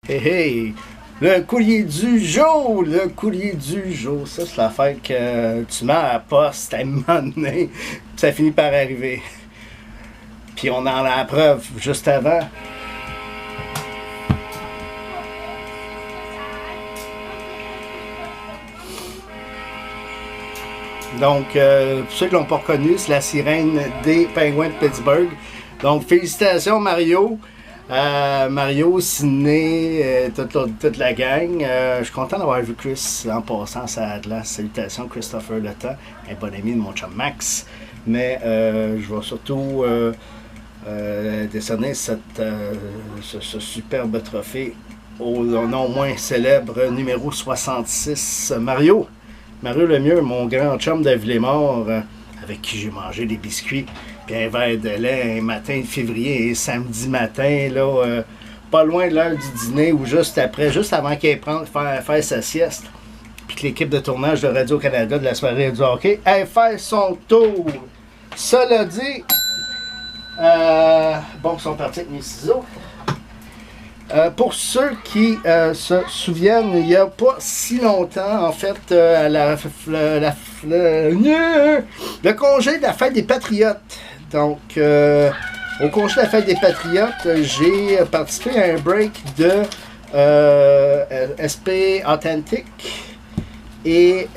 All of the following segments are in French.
Hey hey! Le courrier du jour! Le courrier du jour! Ça, c'est l'affaire que tu mets à la poste à un moment donné, puis ça finit par arriver. Puis on en a la preuve juste avant. Donc, pour ceux qui ne l'ont pas reconnu, c'est la sirène des Penguins de Pittsburgh. Donc, félicitations Mario! Mario, Sidney, toute la gang. Je suis content d'avoir vu Chris en passant à la glace. Salutations Christopher Le Temps, un bon ami de mon chum Max. Mais je vais surtout décerner ce superbe trophée au non moins célèbre numéro 66, Mario. Mario Lemieux, mon grand chum de Villemort, avec qui j'ai mangé des biscuits puis un verre de lait un matin de février et samedi matin, là, pas loin de l'heure du dîner ou juste après, juste avant qu'il prenne faire sa sieste. Puis que l'équipe de tournage de Radio-Canada de la soirée du hockey aille faire son tour. Cela dit, bon, ils sont partis avec mes ciseaux. Pour ceux qui se souviennent, il n'y a pas si longtemps, en fait, le congé de la fête des Patriotes. Donc, au congé de la fête des Patriotes, j'ai participé à un break de SP Authentic. Et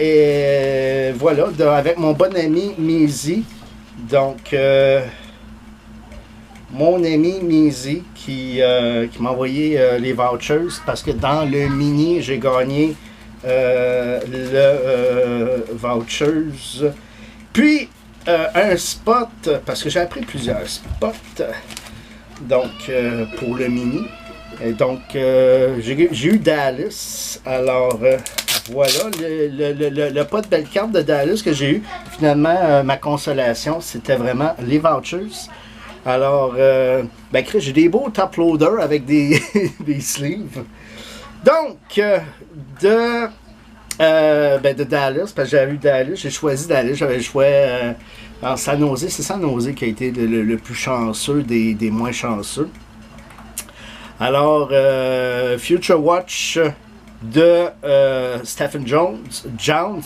voilà, avec mon bon ami Mizi. Donc, mon ami Mizi qui m'a envoyé les vouchers parce que dans le mini, j'ai gagné le vouchers. Puis, un spot, parce que j'ai appris plusieurs spots, donc pour le mini. Et donc, j'ai eu Dallas. Alors, voilà, le pas de belle carte de Dallas que j'ai eu. Finalement, ma consolation, c'était vraiment les vouchers. Alors, ben Chris, j'ai des beaux top loaders avec des, des sleeves. Donc, de Dallas, parce que j'avais eu Dallas, j'ai choisi Dallas, j'avais le choix en San Jose. C'est San Jose qui a été le plus chanceux des moins chanceux. Alors, Future Watch de Stephen Jones, John,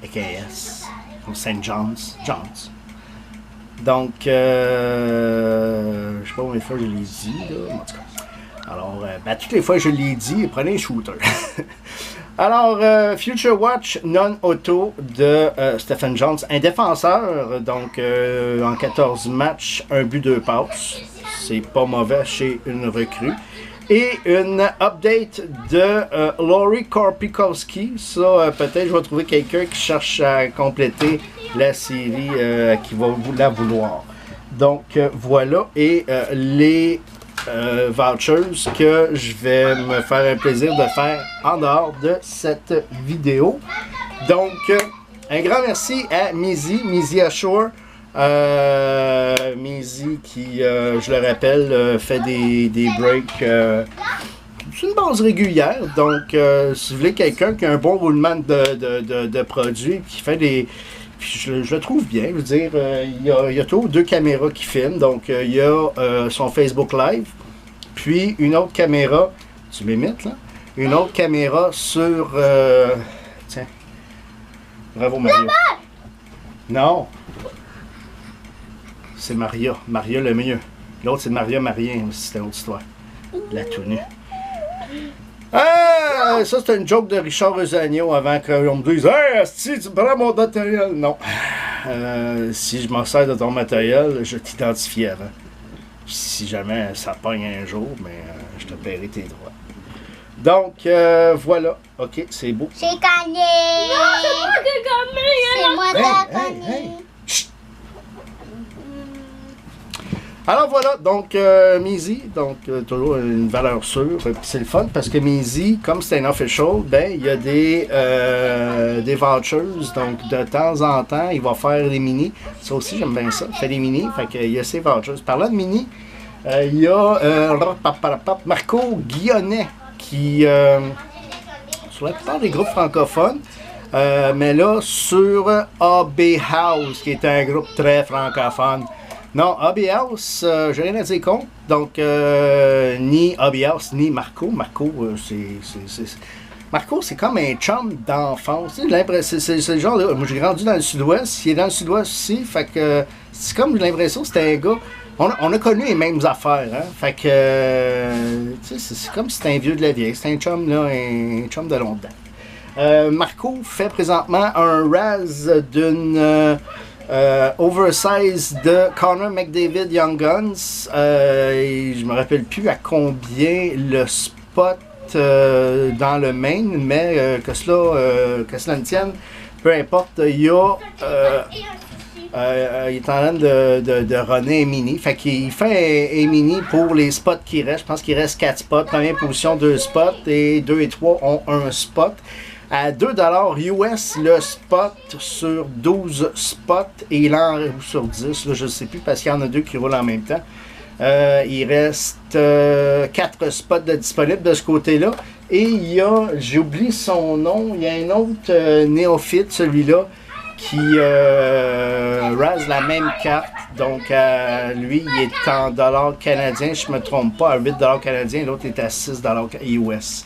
a.k.a.s. St. John's. Donc, je sais pas combien de fois je l'ai dit, là, en tout cas. Alors, toutes les fois que je l'ai dit, prenez un shooter. Alors, Future Watch non-auto de Stephen Jones, un défenseur, donc en 14 matchs, un but, 2 passes. C'est pas mauvais chez une recrue. Et une update de Laurie Korpikowski. Ça, peut-être je vais trouver quelqu'un qui cherche à compléter la série qui va la vouloir. Donc, voilà. Et les vouchers que je vais me faire un plaisir de faire en dehors de cette vidéo. Donc, un grand merci à Mizi Ashore. Mizi qui, je le rappelle, fait des breaks sur une base régulière. Donc, si vous voulez quelqu'un qui a un bon roulement de produits, qui fait des... Je le trouve bien, je veux dire, il y a toujours 2 caméras qui filment. Donc, il y a son Facebook Live, puis une autre caméra, tu m'imites là? Une autre caméra sur... tiens, bravo Mario. Non! C'est Maria le mieux. L'autre, c'est Maria Marien, c'était une autre histoire. La tout nue. Ah! Ça, c'est une joke de Richard Rosanio avant qu'on me dise « Hey, Asti, tu prends mon matériel! » Non. Si je m'en sers de ton matériel, je t'identifie avant. Si jamais ça pogne un jour, mais je te paierai tes droits. Donc, voilà. OK, c'est beau. J'ai gagné! Non, c'est moi qui ai gagné! C'est moi qui ai gagné! Hey. Alors voilà, donc Mizi, donc toujours une valeur sûre, puis c'est le fun parce que Mizi, comme c'est un official, ben il y a des vouchers, donc de temps en temps, il va faire des mini. Ça aussi, j'aime bien ça, il fait des mini, fait qu'il y a ses vouchers. Parlant de mini, il y a Marco Guillonnet qui, sur la plupart des groupes francophones, mais là, sur AB House, qui est un groupe très francophone. Non, Hobby House, j'ai rien à dire contre. Donc, ni Hobby House, ni Marco. Marco, Marco, c'est comme un chum d'enfance. C'est le genre là. Moi, j'ai grandi dans le sud-ouest. Il est dans le sud-ouest aussi. Fait que c'est comme l'impression que c'était un gars. On a connu les mêmes affaires. Hein? Fait que, c'est comme si c'était un vieux de la vieille. C'est un chum, là, un chum de longue date. Marco fait présentement un Raz d'une oversize de Connor McDavid Young Guns. Et je me rappelle plus à combien le spot dans le main, mais que cela ne tienne, peu importe, il est en train de runner un mini. Fait qu'il fait un mini pour les spots qui restent. Je pense qu'il reste 4 spots. Première position, 2 spots. Et 2 et 3 ont un spot. À 2$ US le spot sur 12 spots. Et il en sur 10. Là, je ne sais plus parce qu'il y en a 2 qui roulent en même temps. Il reste 4 spots disponibles de ce côté-là. Et il y a, j'ai oublié son nom, il y a un autre néophyte, celui-là, qui rase la même carte. Donc, lui, il est en dollars canadiens, je ne me trompe pas, à 8$ canadiens. L'autre est à 6$ US.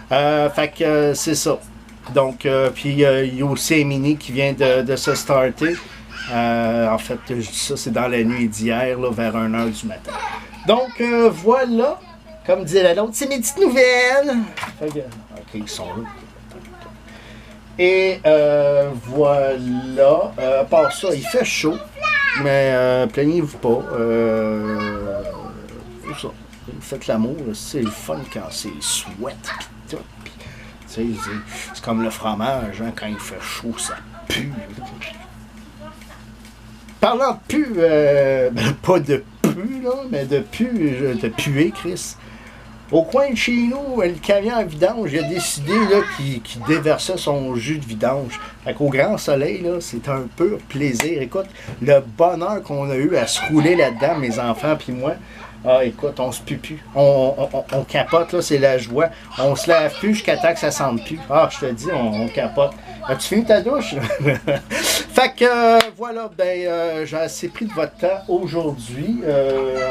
Fait que c'est ça. Donc, puis il y a aussi un mini qui vient de se starter. En fait, je dis ça, c'est dans la nuit d'hier, vers 1h du matin. Donc, voilà. Comme disait l'autre, c'est mes petites nouvelles. Ok, ils sont là. Et voilà. À part ça, il fait chaud. Mais plaignez-vous pas. Ça. Faites l'amour, c'est le fun quand c'est sweat. Pis tout. C'est comme le fromage, hein, quand il fait chaud, ça pue. Parlant de pu, pas de pu, là, mais de puer, Chris. Au coin de chez nous, le camion à vidange, il a décidé qu'il déversait son jus de vidange. Fait qu'au grand soleil, là, c'est un pur plaisir. Écoute, le bonheur qu'on a eu à se rouler là-dedans, mes enfants puis moi. Ah, écoute, on se pue plus. On capote, là, c'est la joie. On se lave plus jusqu'à temps que ça sente plus. Ah, je te dis, on capote. As-tu fini ta douche? Fait que, voilà, j'ai assez pris de votre temps aujourd'hui,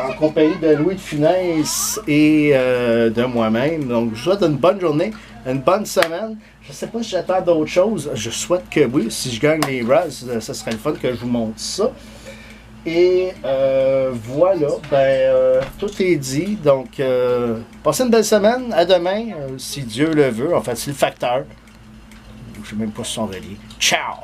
en compagnie de Louis de Funès et de moi-même. Donc, je vous souhaite une bonne journée, une bonne semaine. Je ne sais pas si j'attends d'autres choses. Je souhaite que oui. Si je gagne les Raz, ça serait le fun que je vous montre ça. Et voilà, tout est dit. Donc, passez une belle semaine. À demain, si Dieu le veut. En fait, c'est le facteur. Je ne sais même pas si ils sont reliés. Ciao!